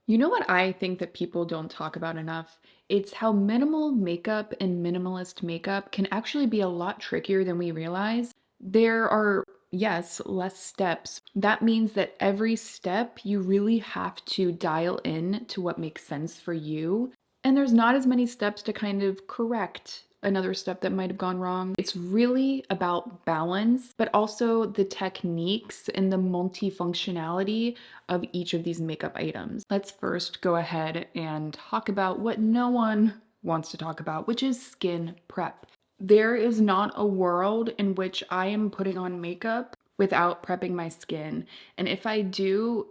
You know what I think that people don't talk about enough? It's how minimal makeup and minimalist makeup can actually be a lot trickier than we realize. There are, yes, less steps. That means that every step you really have to dial in to what makes sense for you. And there's not as many steps to kind of correct another step that might have gone wrong. It's really about balance, but also the techniques and the multifunctionality of each of these makeup items. Let's first go ahead and talk about what no one wants to talk about, which is skin prep. There is not a world in which I am putting on makeup without prepping my skin. And if I do,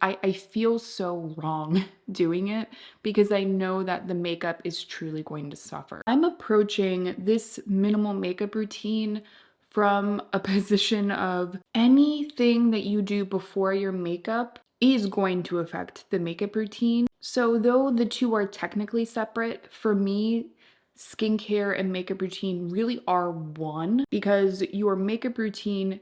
I feel so wrong doing it because I know that the makeup is truly going to suffer. I'm approaching this minimal makeup routine from a position of anything that you do before your makeup is going to affect the makeup routine. So though the two are technically separate, for me, skincare and makeup routine really are one because your makeup routine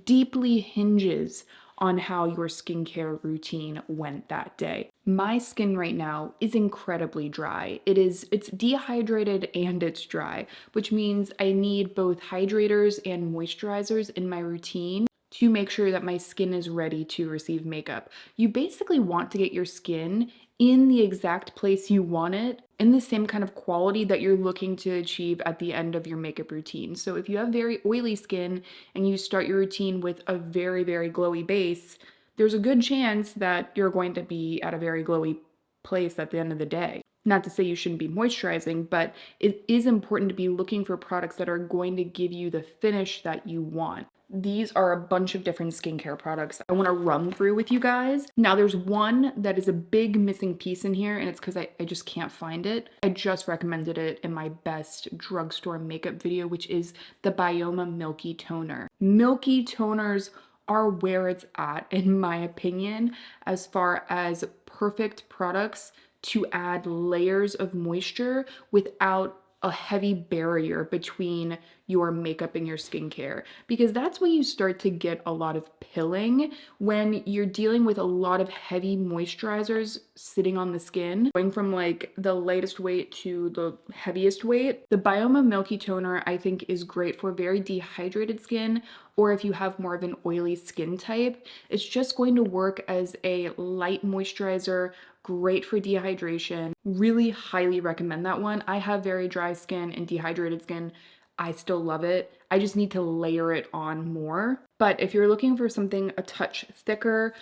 deeply hinges on how your skincare routine went that day. My skin right now is incredibly dry. It's dehydrated and it's dry, which means I need both hydrators and moisturizers in my routine to make sure that my skin is ready to receive makeup. You basically want to get your skin in the exact place you want it, in the same kind of quality that you're looking to achieve at the end of your makeup routine. So if you have very oily skin and you start your routine with a very, very glowy base, there's a good chance that you're going to be at a very glowy place at the end of the day. Not to say you shouldn't be moisturizing, but it is important to be looking for products that are going to give you the finish that you want. These are a bunch of different skincare products I want to run through with you guys. Now, there's one that is a big missing piece in here, and it's because I just can't find it. I just recommended it in my best drugstore makeup video, which is the Bioma Milky Toner. Milky toners are where it's at, in my opinion, as far as perfect products to add layers of moisture without a heavy barrier between your makeup and your skincare, because that's when you start to get a lot of pilling when you're dealing with a lot of heavy moisturizers sitting on the skin, going from like the lightest weight to the heaviest weight. The Bioma Milky Toner I think is great for very dehydrated skin, or if you have more of an oily skin type. It's just going to work as a light moisturizer, great for dehydration. Really highly recommend that one. I have very dry skin and dehydrated skin. I still love it. I just need to layer it on more. But if you're looking for something a touch thicker,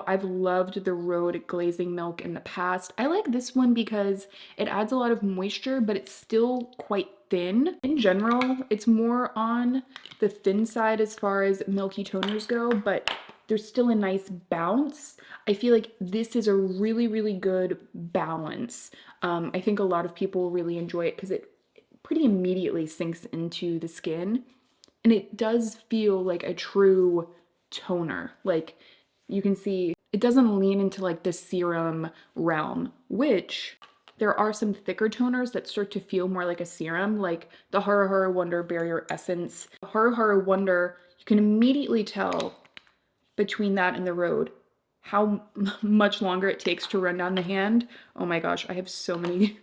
I've loved the Rhode Glazing Milk in the past. I like this one because it adds a lot of moisture, but it's still quite thin. In general, it's more on the thin side as far as milky toners go, but there's still a nice bounce. I feel like this is a really, really good balance. I think a lot of people really enjoy it because it pretty immediately sinks into the skin, and it does feel like a true toner. Like you can see it doesn't lean into like the serum realm, which there are some thicker toners that start to feel more like a serum, like the Hara Hara Wonder Barrier Essence. Hara Hara Wonder, you can immediately tell between that and the Rhode how much longer it takes to run down the hand. Oh my gosh, I have so many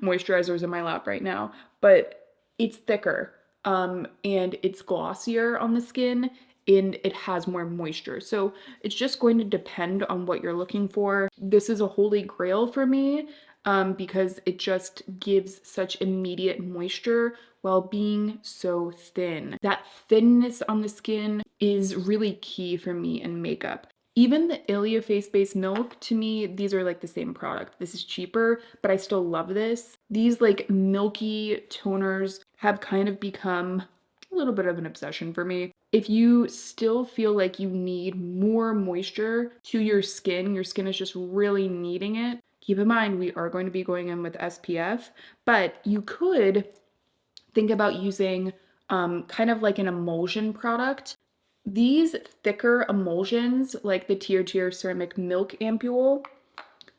moisturizers in my lap right now, but it's thicker and it's glossier on the skin and it has more moisture. So it's just going to depend on what you're looking for. This is a holy grail for me because it just gives such immediate moisture while being so thin. That thinness on the skin is really key for me in makeup. Even the Ilia face-based milk, to me, these are like the same product. This is cheaper, but I still love this. These like milky toners have kind of become a little bit of an obsession for me. If you still feel like you need more moisture to your skin is just really needing it, keep in mind we are going to be going in with SPF, but you could think about using kind of like an emulsion product. These thicker emulsions, like the Tier Ceramic Milk Ampule,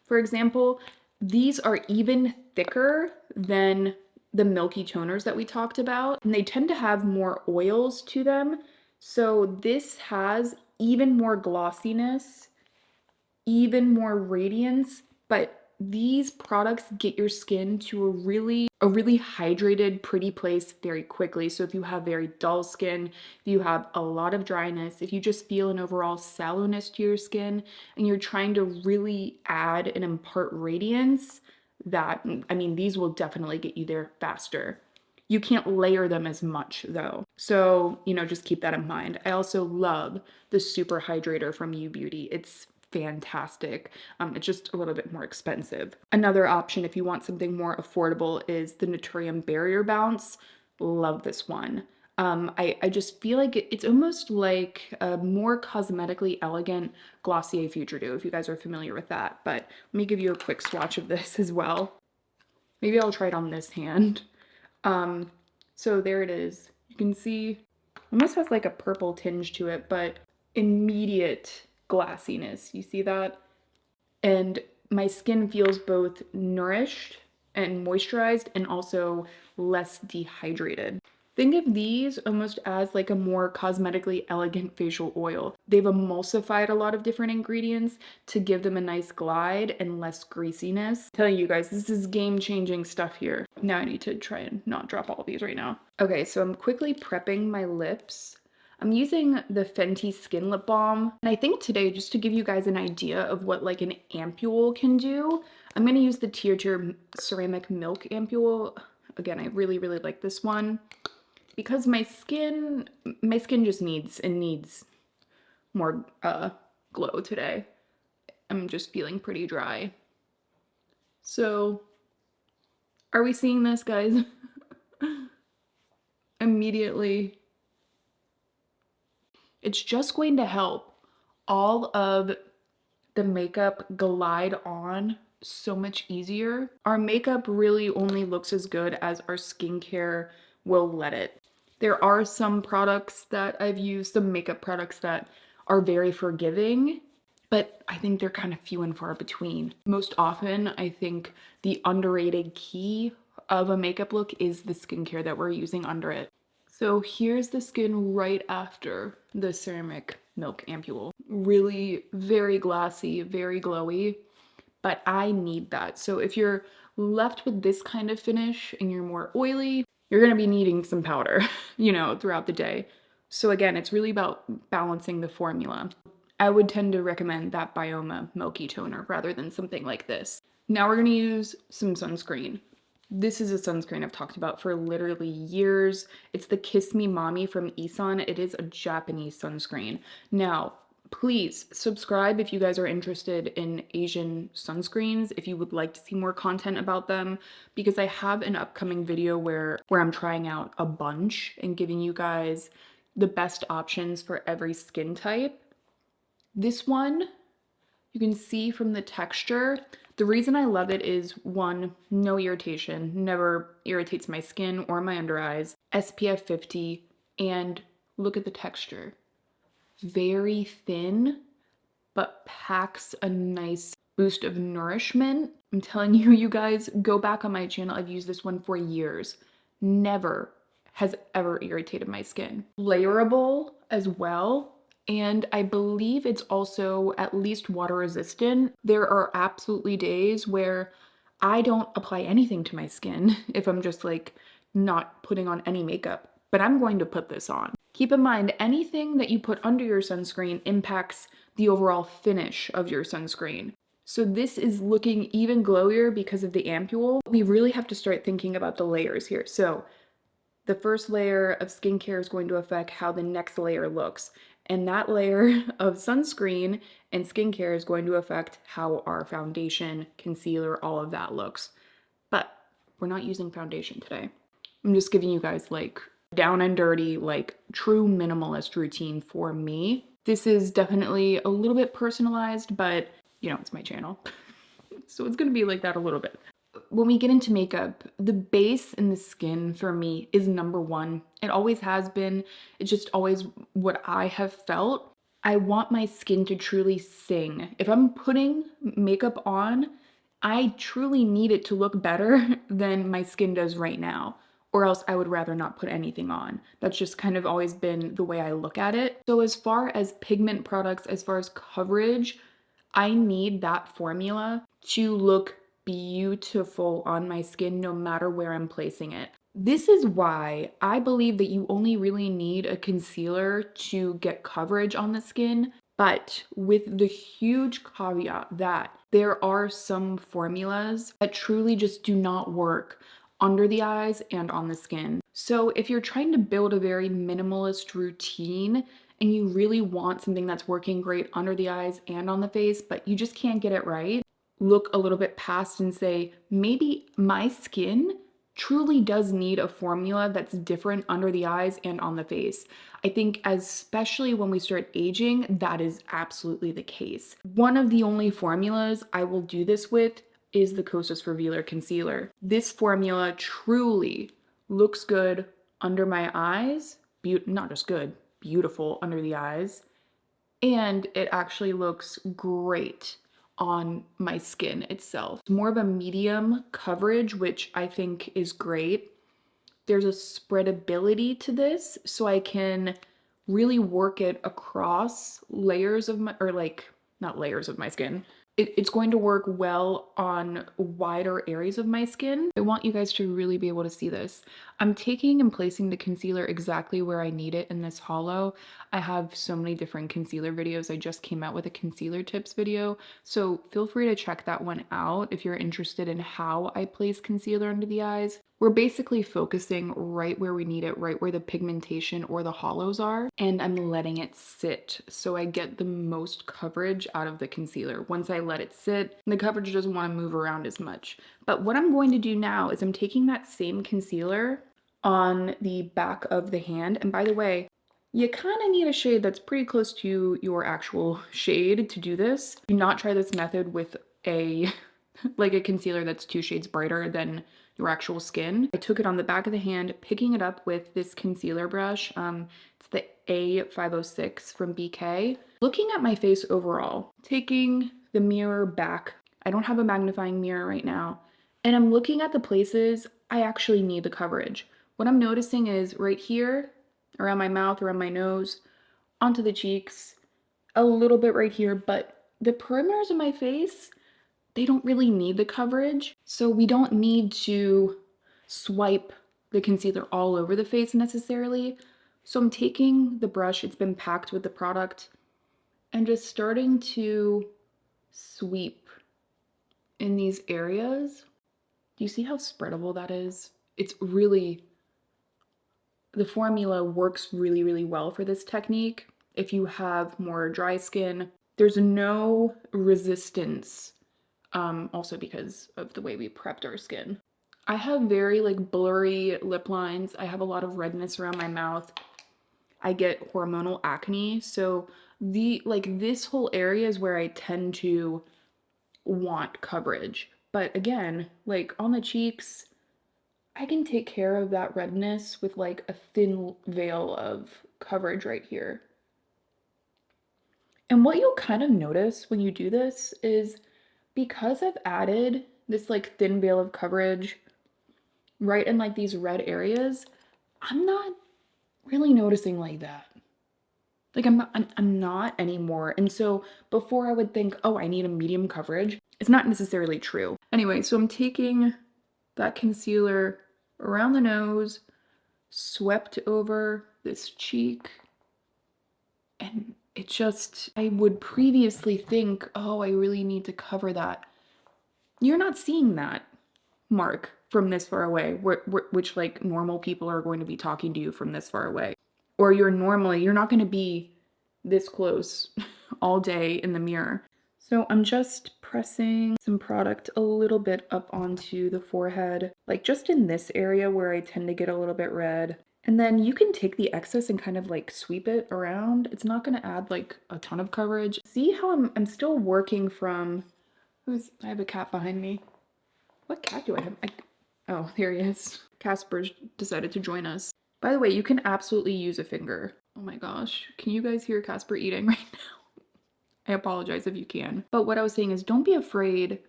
for example, these are even thicker than the milky toners that we talked about, and they tend to have more oils to them. So this has even more glossiness even more radiance, but these products get your skin to a really hydrated, pretty place very quickly. So if you have very dull skin, if you have a lot of dryness, if you just feel an overall sallowness to your skin and you're trying to really add and impart radiance, that, I mean, these will definitely get you there faster. You can't layer them as much though. So, you know, just keep that in mind. I also love the Super Hydrator from U Beauty. It's fantastic. It's just a little bit more expensive. Another option, if you want something more affordable, is the Naturium Barrier Bounce. Love this one. I just feel like it's almost like a more cosmetically elegant Glossier Future Dew, if you guys are familiar with that. But let me give you a quick swatch of this as well. Maybe I'll try it on this hand. So there it is. You can see it almost has like a purple tinge to it, but immediate glassiness. You see that? And my skin feels both nourished and moisturized and also less dehydrated. Think of these almost as like a more cosmetically elegant facial oil. They've emulsified a lot of different ingredients to give them a nice glide and less greasiness. I'm telling you guys, this is game-changing stuff here. Now I need to try and not drop all of these right now. Okay, so I'm quickly prepping my lips. I'm using the Fenty Skin Lip Balm, and I think today, just to give you guys an idea of what like an ampule can do, I'm gonna use the Tier Ceramic Milk Ampule. Again, I really, really like this one because my skin just needs more glow today. I'm just feeling pretty dry. So, are we seeing this, guys? Immediately. It's just going to help all of the makeup glide on so much easier. Our makeup really only looks as good as our skincare will let it. There are some products that I've used, some makeup products that are very forgiving, but I think they're kind of few and far between. Most often, I think the underrated key of a makeup look is the skincare that we're using under it. So here's the skin right after the ceramic milk ampule. Really very glassy, very glowy, but I need that. So if you're left with this kind of finish and you're more oily, you're gonna be needing some powder, you know, throughout the day. So again, it's really about balancing the formula. I would tend to recommend that Bioma Milky Toner rather than something like this. Now we're gonna use some sunscreen. This is a sunscreen I've talked about for literally years. It's the Kiss Me Mommy from Isan. It is a Japanese sunscreen. Now, please subscribe if you guys are interested in Asian sunscreens, if you would like to see more content about them, because I have an upcoming video where I'm trying out a bunch and giving you guys the best options for every skin type. This one, you can see from the texture, the reason I love it is one, no irritation, never irritates my skin or my under eyes, SPF 50, and look at the texture. Very thin, but packs a nice boost of nourishment. I'm telling you, you guys, go back on my channel. I've used this one for years. Never has ever irritated my skin. Layerable as well. And I believe it's also at least water resistant. There are absolutely days where I don't apply anything to my skin if I'm just like not putting on any makeup, but I'm going to put this on. Keep in mind, anything that you put under your sunscreen impacts the overall finish of your sunscreen. So this is looking even glowier because of the ampule. We really have to start thinking about the layers here. So the first layer of skincare is going to affect how the next layer looks. And that layer of sunscreen and skincare is going to affect how our foundation, concealer, all of that looks. But we're not using foundation today. I'm just giving you guys like down and dirty, like true minimalist routine for me. This is definitely a little bit personalized, but you know, it's my channel. So it's gonna be like that a little bit. When we get into makeup, the base in the skin for me is number one. It always has been. It's just always what I have felt. I want my skin to truly sing. If I'm putting makeup on, I truly need it to look better than my skin does right now, or else I would rather not put anything on. That's just kind of always been the way I look at it. So as far as pigment products, as far as coverage, I need that formula to look beautiful on my skin no matter where I'm placing it. This is why I believe that you only really need a concealer to get coverage on the skin, but with the huge caveat that there are some formulas that truly just do not work under the eyes and on the skin. So if you're trying to build a very minimalist routine and you really want something that's working great under the eyes and on the face, but you just can't get it right, look a little bit past and say, maybe my skin truly does need a formula that's different under the eyes and on the face. I think especially when we start aging, that is absolutely the case. One of the only formulas I will do this with is the Kosas Revealer Concealer. This formula truly looks good under my eyes, not just good, beautiful under the eyes, and it actually looks great on my skin itself. It's more of a medium coverage, which I think is great. There's a spreadability to this, so I can really work it across layers of my, or like, not layers of my skin. It's going to work well on wider areas of my skin. I want you guys to really be able to see this. I'm taking and placing the concealer exactly where I need it in this hollow. I have so many different concealer videos. I just came out with a concealer tips video, so feel free to check that one out if you're interested in how I place concealer under the eyes. We're basically focusing right where we need it, right where the pigmentation or the hollows are, and I'm letting it sit so I get the most coverage out of the concealer. Once I let it sit, the coverage doesn't want to move around as much. But what I'm going to do now is I'm taking that same concealer on the back of the hand, and by the way, you kind of need a shade that's pretty close to your actual shade to do this. Do not try this method with a like a concealer that's 2 shades brighter than your actual skin. I took it on the back of the hand, picking it up with this concealer brush. It's the A506 from BK. Looking at my face overall, taking the mirror back. I don't have a magnifying mirror right now. And I'm looking at the places I actually need the coverage. What I'm noticing is right here, around my mouth, around my nose, onto the cheeks, a little bit right here, but the perimeters of my face, they don't really need the coverage. So we don't need to swipe the concealer all over the face necessarily. So I'm taking the brush, it's been packed with the product, and just starting to sweep in these areas. Do you see how spreadable that is? It's really, the formula works really, really well for this technique. If you have more dry skin, there's no resistance. Also because of the way we prepped our skin. I have very like blurry lip lines. I have a lot of redness around my mouth. I get hormonal acne. So this whole area is where I tend to want coverage. But again, like on the cheeks, I can take care of that redness with like a thin veil of coverage right here. And what you'll kind of notice when you do this is because I've added this like thin veil of coverage right in like these red areas, I'm not really noticing like that. Like I'm not anymore. And so before I would think, oh, I need a medium coverage, it's not necessarily true. Anyway, so I'm taking that concealer around the nose, swept over this cheek, and it just, I would previously think, oh, I really need to cover that. You're not seeing that mark from this far away, which like normal people are going to be talking to you from this far away. Or you're not going to be this close all day in the mirror. So I'm just pressing some product a little bit up onto the forehead, like just in this area where I tend to get a little bit red. And then you can take the excess and kind of like sweep it around. It's not going to add like a ton of coverage. See how I'm still working from, I have a cat behind me. What cat do I have? Oh, there he is. Casper's decided to join us. By the way, you can absolutely use a finger. Oh my gosh. Can you guys hear Casper eating right now? I apologize if you can. But what I was saying is don't be afraid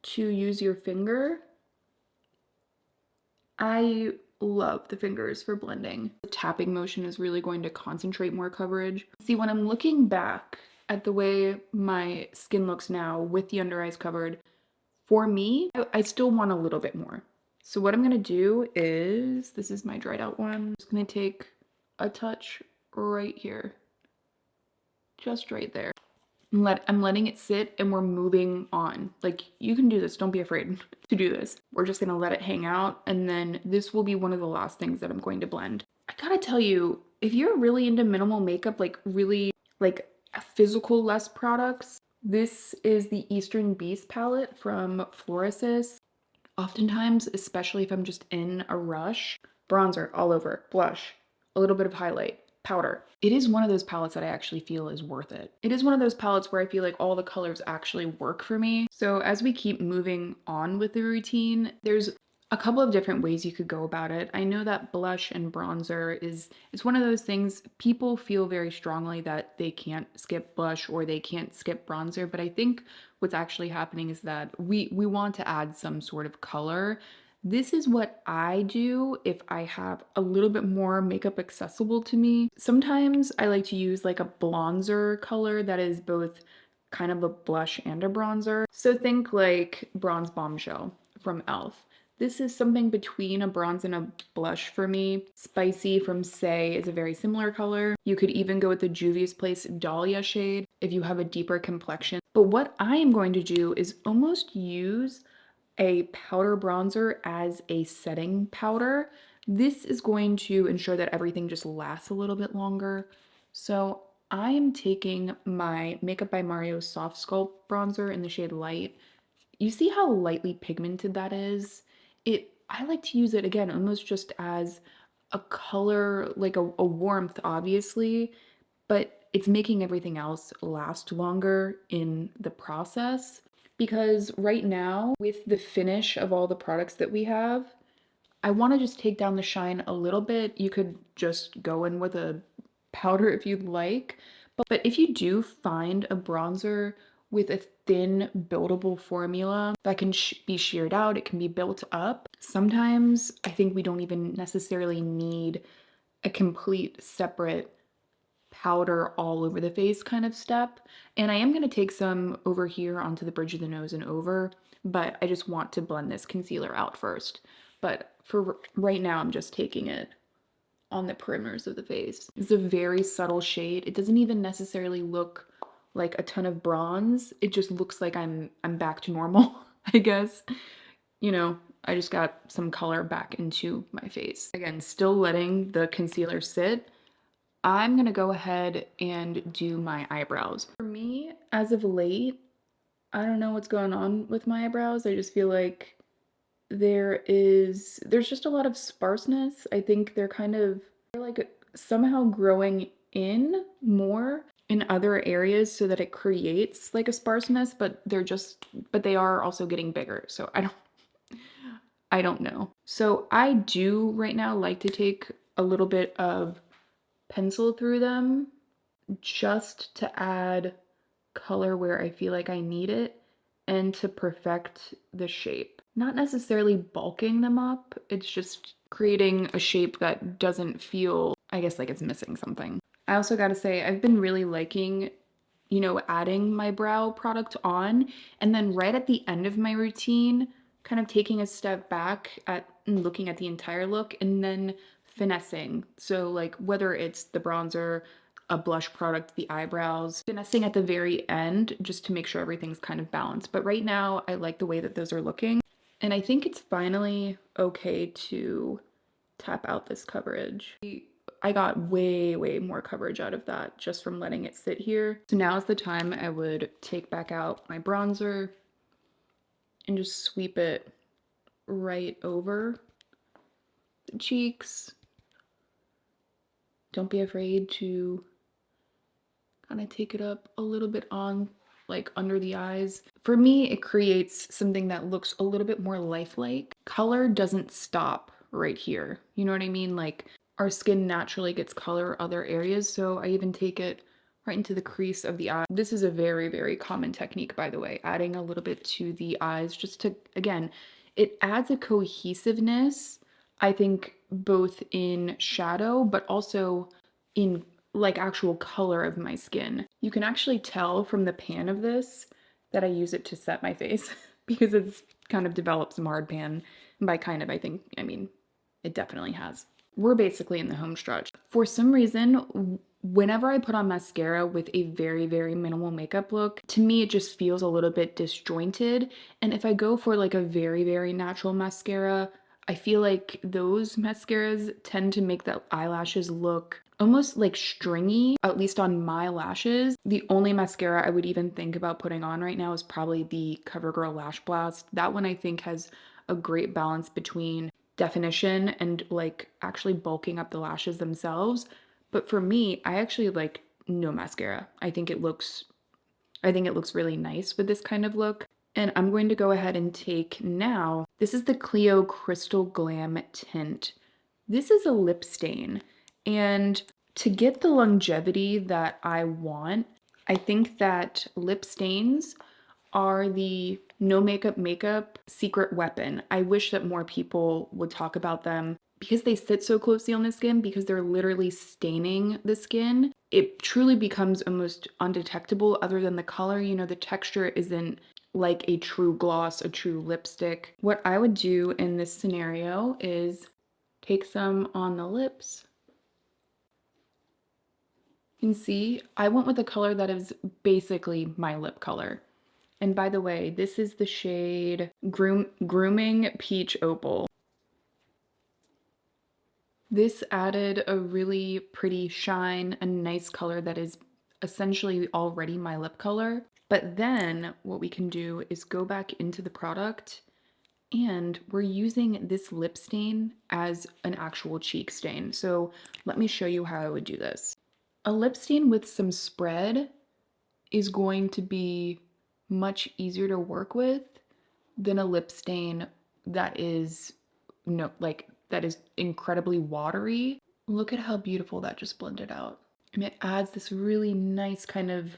to use your finger. I love the fingers for blending. The tapping motion is really going to concentrate more coverage. See, when I'm looking back, at the way my skin looks now with the under eyes covered, for me, I still want a little bit more. So what I'm gonna do is, this is my dried out one. I'm just gonna take a touch right here, just right there. I'm letting it sit and we're moving on. Like, you can do this, don't be afraid to do this. We're just gonna let it hang out, and then this will be one of the last things that I'm going to blend. I gotta tell you, if you're really into minimal makeup, like really like physical less products, this is the Eastern Beast palette from Florasis. Oftentimes, especially if I'm just in a rush, bronzer all over, blush, a little bit of highlight, powder. It is one of those palettes that I actually feel is worth it. It is one of those palettes where I feel like all the colors actually work for me. So as we keep moving on with the routine, there's a couple of different ways you could go about it. I know that blush and bronzer is one of those things people feel very strongly that they can't skip blush or they can't skip bronzer, but I think what's actually happening is that we want to add some sort of color. This is what I do if I have a little bit more makeup accessible to me. Sometimes I like to use like a bronzer color that is both kind of a blush and a bronzer. So think like Bronze Bombshell from e.l.f. This is something between a bronze and a blush for me. Spicy from Say is a very similar color. You could even go with the Juvia's Place Dahlia shade if you have a deeper complexion. But what I am going to do is almost use a powder bronzer as a setting powder. This is going to ensure that everything just lasts a little bit longer. So I am taking my Makeup by Mario Soft Sculpt bronzer in the shade Light. You see how lightly pigmented that is? I like to use it again almost just as a color, like a warmth, obviously, but it's making everything else last longer in the process. Because right now, with the finish of all the products that we have, I want to just take down the shine a little bit. You could just go in with a powder if you'd like. But if you do find a bronzer with a thin buildable formula that can be sheared out, it can be built up. Sometimes I think we don't even necessarily need a complete separate powder all over the face kind of step. And I am going to take some over here onto the bridge of the nose and over, but I just want to blend this concealer out first. But for right now, I'm just taking it on the perimeters of the face. It's a very subtle shade. It doesn't even necessarily look like a ton of bronze. It just looks like I'm back to normal, I guess. You know, I just got some color back into my face. Again, still letting the concealer sit. I'm gonna go ahead and do my eyebrows. For me, as of late, I don't know what's going on with my eyebrows. I just feel like there's just a lot of sparseness. I think they're like somehow growing in more in other areas so that it creates like a sparseness, but they are also getting bigger. So I don't know. So I do right now like to take a little bit of pencil through them just to add color where I feel like I need it and to perfect the shape. Not necessarily bulking them up, it's just creating a shape that doesn't feel, I guess, like it's missing something. I also gotta say, I've been really liking, you know, adding my brow product on and then right at the end of my routine, kind of taking a step back at and looking at the entire look and then finessing. So like whether it's the bronzer, a blush product, the eyebrows, finessing at the very end just to make sure everything's kind of balanced. But right now I like the way that those are looking. And I think it's finally okay to tap out this coverage. I got way more coverage out of that just from letting it sit here. So now is the time I would take back out my bronzer and just sweep it right over the cheeks. Don't be afraid to kind of take it up a little bit on like under the eyes. For me, it creates something that looks a little bit more lifelike. Color doesn't stop right here. You know what I mean? Like our skin naturally gets color other areas, so I even take it right into the crease of the eye. This is a very common technique, by the way, adding a little bit to the eyes just to, again, it adds a cohesiveness, I think, both in shadow, but also in like actual color of my skin. You can actually tell from the pan of this that I use it to set my face because it's kind of developed some hard pan. And by kind of, I mean, it definitely has. We're basically in the home stretch. For some reason, whenever I put on mascara with a very, very minimal makeup look, to me it just feels a little bit disjointed. And if I go for like a very, very natural mascara, I feel like those mascaras tend to make the eyelashes look almost like stringy, at least on my lashes. The only mascara I would even think about putting on right now is probably the CoverGirl Lash Blast. That one I think has a great balance between definition and like actually bulking up the lashes themselves. But for me, I actually like no mascara. I think it looks really nice with this kind of look. And I'm going to go ahead and take now, this is the Clio Crystal Glam Tint. This is a lip stain. And to get the longevity that I want, I think that lip stains are the no makeup secret weapon. I wish that more people would talk about them because they sit so closely on the skin, because they're literally staining the skin. It truly becomes almost undetectable other than the color. You know, the texture isn't like a true gloss, a true lipstick. What I would do in this scenario is take some on the lips. You can see I went with a color that is basically my lip color. And by the way, this is the shade Grooming Peach Opal. This added a really pretty shine, a nice color that is essentially already my lip color. But then what we can do is go back into the product, and we're using this lip stain as an actual cheek stain. So let me show you how I would do this. A lip stain with some spread is going to be much easier to work with than a lip stain that is that is incredibly watery. Look at how beautiful that just blended out. And it adds this really nice kind of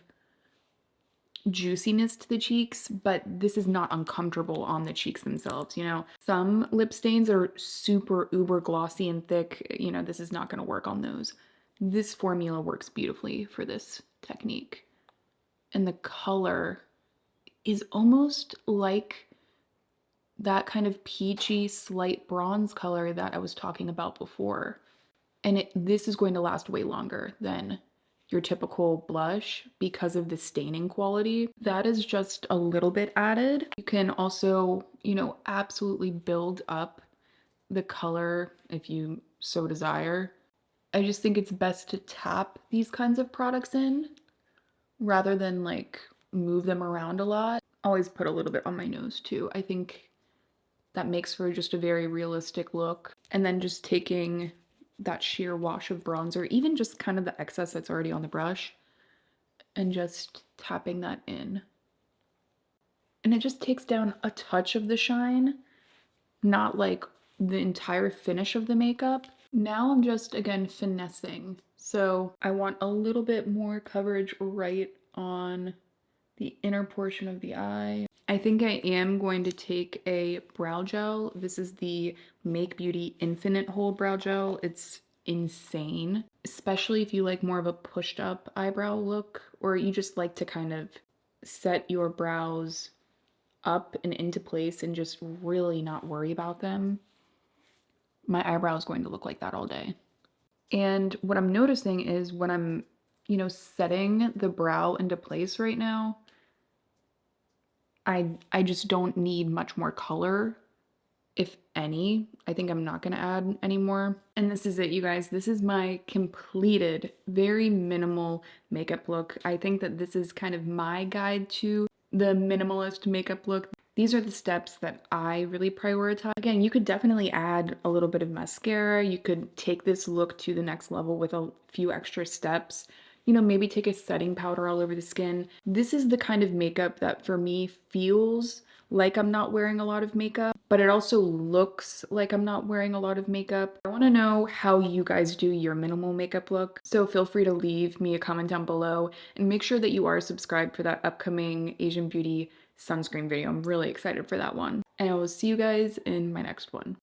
juiciness to the cheeks, but this is not uncomfortable on the cheeks themselves, you know? Some lip stains are super uber glossy and thick, you know, this is not gonna work on those. This formula works beautifully for this technique. And the color is almost like that kind of peachy slight bronze color that I was talking about before. And this is going to last way longer than your typical blush because of the staining quality. That is just a little bit added. You can also, you know, absolutely build up the color if you so desire. I just think it's best to tap these kinds of products in rather than like move them around a lot. Always put a little bit on my nose too. I think that makes for just a very realistic look. And then just taking that sheer wash of bronzer, even just kind of the excess that's already on the brush, and just tapping that in. And it just takes down a touch of the shine, not like the entire finish of the makeup. Now I'm just, again, finessing. So I want a little bit more coverage right on the inner portion of the eye. I think I am going to take a brow gel. This is the Make Beauty Infinite Hold Brow Gel. It's insane, especially if you like more of a pushed up eyebrow look, or you just like to kind of set your brows up and into place and just really not worry about them. My eyebrow is going to look like that all day. And what I'm noticing is when I'm, you know, setting the brow into place right now, I just don't need much more color, if any. I think I'm not gonna add any more. And this is it, you guys. This is my completed, very minimal makeup look. I think that this is kind of my guide to the minimalist makeup look. These are the steps that I really prioritize. Again, you could definitely add a little bit of mascara. You could take this look to the next level with a few extra steps. You know, maybe take a setting powder all over the skin. This is the kind of makeup that for me feels like I'm not wearing a lot of makeup, but it also looks like I'm not wearing a lot of makeup. I want to know how you guys do your minimal makeup look, so feel free to leave me a comment down below, and make sure that you are subscribed for that upcoming Asian Beauty sunscreen video. I'm really excited for that one. And I will see you guys in my next one.